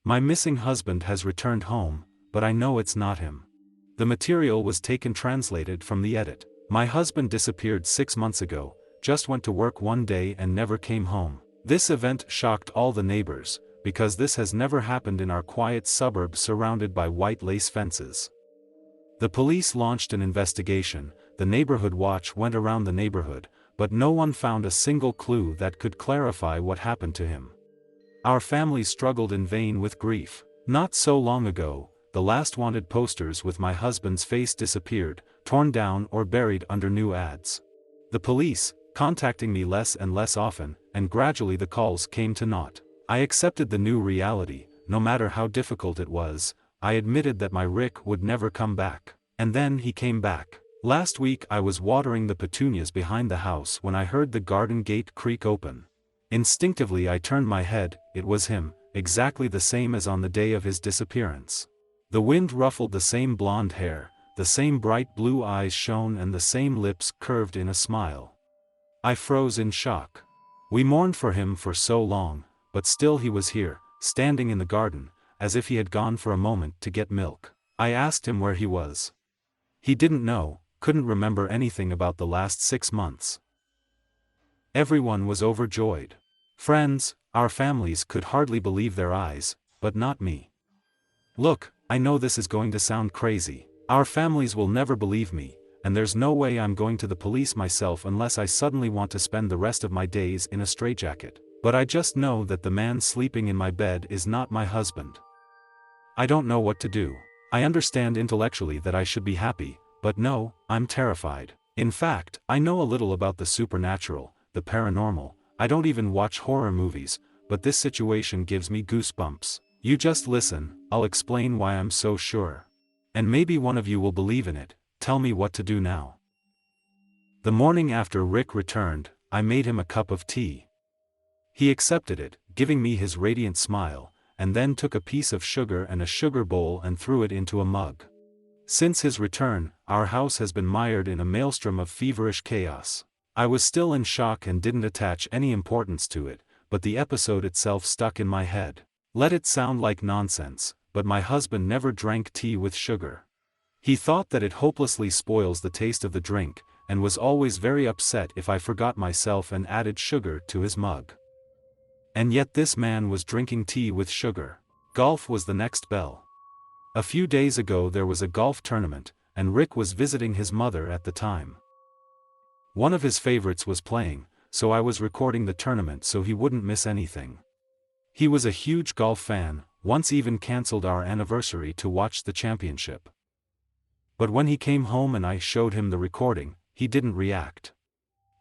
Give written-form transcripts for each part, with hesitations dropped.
My missing husband has returned home, but I know it's not him. The material was taken translated from the edit. My husband disappeared 6 months ago, just went to work one day and never came home. This event shocked all the neighbors, because this has never happened in our quiet suburb surrounded by white lace fences. The police launched an investigation, the neighborhood watch went around the neighborhood, but no one found a single clue that could clarify what happened to him. Our family struggled in vain with grief. Not so long ago, the last wanted posters with my husband's face disappeared, torn down or buried under new ads. The police, contacting me less and less often, and gradually the calls came to naught. I accepted the new reality, no matter how difficult it was. I admitted that my Rick would never come back. And then he came back. Last week I was watering the petunias behind the house when I heard the garden gate creak open. Instinctively I turned my head. It was him, exactly the same as on the day of his disappearance. The wind ruffled the same blonde hair, the same bright blue eyes shone and the same lips curved in a smile. I froze in shock. We mourned for him for so long, but still he was here, standing in the garden, as if he had gone for a moment to get milk. I asked him where he was. He didn't know, couldn't remember anything about the last 6 months. Everyone was overjoyed. Friends, our families could hardly believe their eyes, but not me. Look, I know this is going to sound crazy. Our families will never believe me, and there's no way I'm going to the police myself unless I suddenly want to spend the rest of my days in a straitjacket. But I just know that the man sleeping in my bed is not my husband. I don't know what to do. I understand intellectually that I should be happy, but no, I'm terrified. In fact, I know a little about the supernatural, the paranormal. I don't even watch horror movies, but this situation gives me goosebumps. You just listen, I'll explain why I'm so sure. And maybe one of you will believe in it. Tell me what to do now. The morning after Rick returned, I made him a cup of tea. He accepted it, giving me his radiant smile, and then took a piece of sugar and a sugar bowl and threw it into a mug. Since his return, our house has been mired in a maelstrom of feverish chaos. I was still in shock and didn't attach any importance to it, but the episode itself stuck in my head. Let it sound like nonsense, but my husband never drank tea with sugar. He thought that it hopelessly spoils the taste of the drink, and was always very upset if I forgot myself and added sugar to his mug. And yet this man was drinking tea with sugar. Golf was the next bell. A few days ago there was a golf tournament, and Rick was visiting his mother at the time. One of his favorites was playing, so I was recording the tournament so he wouldn't miss anything. He was a huge golf fan, once even cancelled our anniversary to watch the championship. But when he came home and I showed him the recording, he didn't react.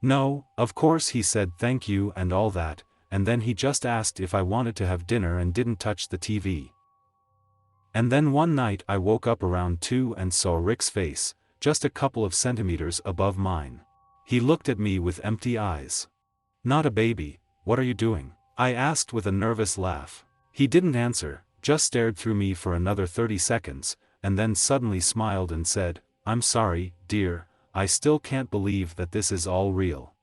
No, of course he said thank you and all that, and then he just asked if I wanted to have dinner and didn't touch the TV. And then one night I woke up around 2 and saw Rick's face, just a couple of centimeters above mine. He looked at me with empty eyes. Not a baby, what are you doing? I asked with a nervous laugh. He didn't answer, just stared through me for another 30 seconds, and then suddenly smiled and said, I'm sorry, dear, I still can't believe that this is all real.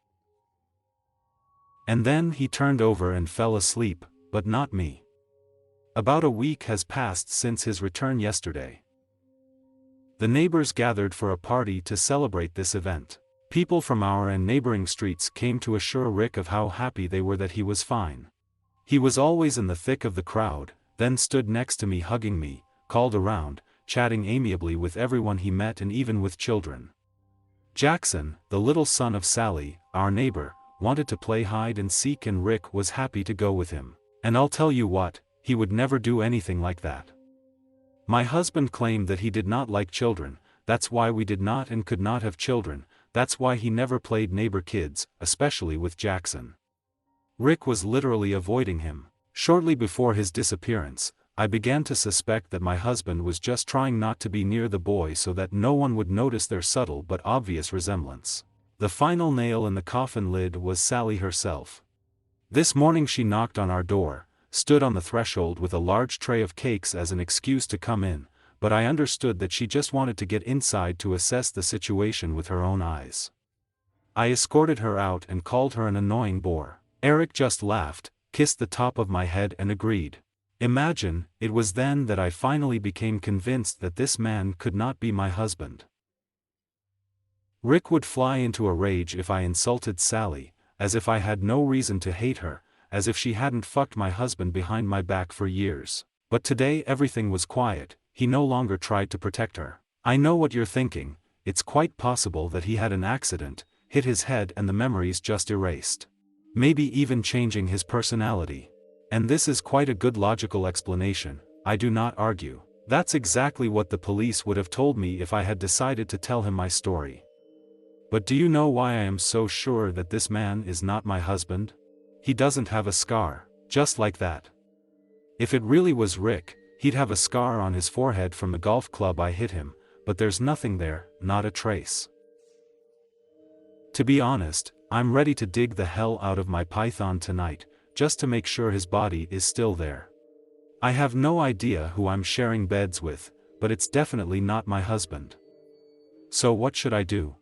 And then he turned over and fell asleep, but not me. About a week has passed since his return yesterday. The neighbors gathered for a party to celebrate this event. People from our and neighboring streets came to assure Rick of how happy they were that he was fine. He was always in the thick of the crowd, then stood next to me hugging me, called around, chatting amiably with everyone he met and even with children. Jackson, the little son of Sally, our neighbor, wanted to play hide and seek and Rick was happy to go with him. And I'll tell you what, he would never do anything like that. My husband claimed that he did not like children, that's why we did not and could not have children, that's why he never played neighbor kids, especially with Jackson. Rick was literally avoiding him. Shortly before his disappearance, I began to suspect that my husband was just trying not to be near the boy so that no one would notice their subtle but obvious resemblance. The final nail in the coffin lid was Sally herself. This morning she knocked on our door, stood on the threshold with a large tray of cakes as an excuse to come in, but I understood that she just wanted to get inside to assess the situation with her own eyes. I escorted her out and called her an annoying bore. Eric just laughed, kissed the top of my head and agreed. Imagine, it was then that I finally became convinced that this man could not be my husband. Rick would fly into a rage if I insulted Sally, as if I had no reason to hate her, as if she hadn't fucked my husband behind my back for years. But today everything was quiet, he no longer tried to protect her. I know what you're thinking, it's quite possible that he had an accident, hit his head and the memories just erased. Maybe even changing his personality. And this is quite a good logical explanation, I do not argue. That's exactly what the police would have told me if I had decided to tell him my story. But do you know why I am so sure that this man is not my husband? He doesn't have a scar, just like that. If it really was Rick, he'd have a scar on his forehead from the golf club I hit him, but there's nothing there, not a trace. To be honest, I'm ready to dig the hell out of my python tonight, just to make sure his body is still there. I have no idea who I'm sharing beds with, but it's definitely not my husband. So what should I do?